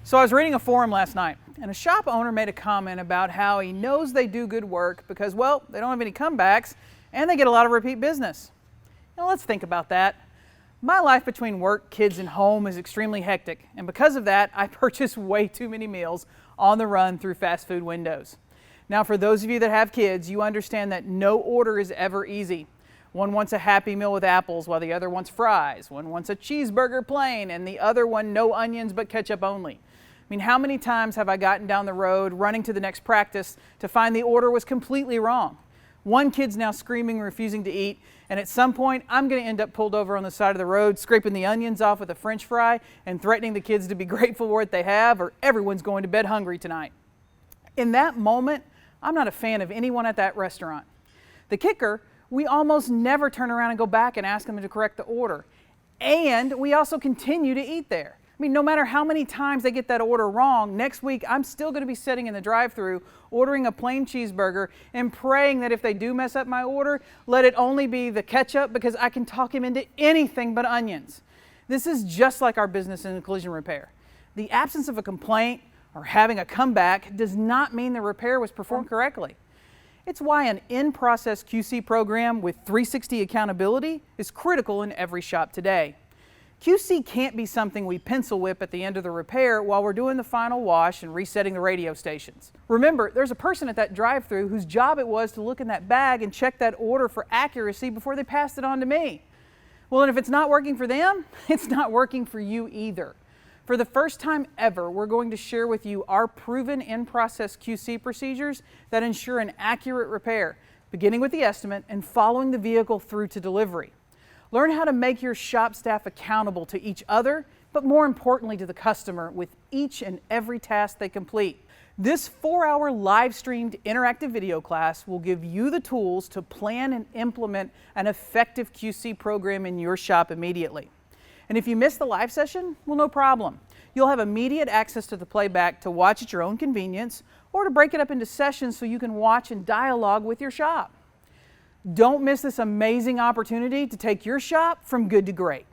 So I was reading a forum last night, and a shop owner made a comment about how he knows they do good work because, well, they don't have any comebacks and they get a lot of repeat business. Now let's think about that. My life between work, kids, and home is extremely hectic, and because of that, I purchase way too many meals on the run through fast food windows. Now, for those of you that have kids, you understand that no order is ever easy. One wants a Happy Meal with apples while the other wants fries. One wants a cheeseburger plain and the other one no onions but ketchup only. I mean, how many times have I gotten down the road running to the next practice to find the order was completely wrong? One kid's now screaming and refusing to eat, and at some point I'm going to end up pulled over on the side of the road, scraping the onions off with a French fry and threatening the kids to be grateful for what they have, or everyone's going to bed hungry tonight. In that moment, I'm not a fan of anyone at that restaurant. The kicker, we almost never turn around and go back and ask them to correct the order. And we also continue to eat there. I mean, no matter how many times they get that order wrong, next week I'm still going to be sitting in the drive-thru ordering a plain cheeseburger and praying that if they do mess up my order, let it only be the ketchup because I can talk him into anything but onions. This is just like our business in collision repair. The absence of a complaint or having a comeback does not mean the repair was performed correctly. It's why an in-process QC program with 360 accountability is critical in every shop today. QC can't be something we pencil whip at the end of the repair while we're doing the final wash and resetting the radio stations. Remember, there's a person at that drive-thru whose job it was to look in that bag and check that order for accuracy before they passed it on to me. Well, and if it's not working for them, it's not working for you either. For the first time ever, we're going to share with you our proven in-process QC procedures that ensure an accurate repair, beginning with the estimate and following the vehicle through to delivery. Learn how to make your shop staff accountable to each other, but more importantly to the customer with each and every task they complete. This 4-hour live-streamed interactive video class will give you the tools to plan and implement an effective QC program in your shop immediately. And if you miss the live session, well, no problem. You'll have immediate access to the playback to watch at your own convenience or to break it up into sessions so you can watch and dialogue with your shop. Don't miss this amazing opportunity to take your shop from good to great.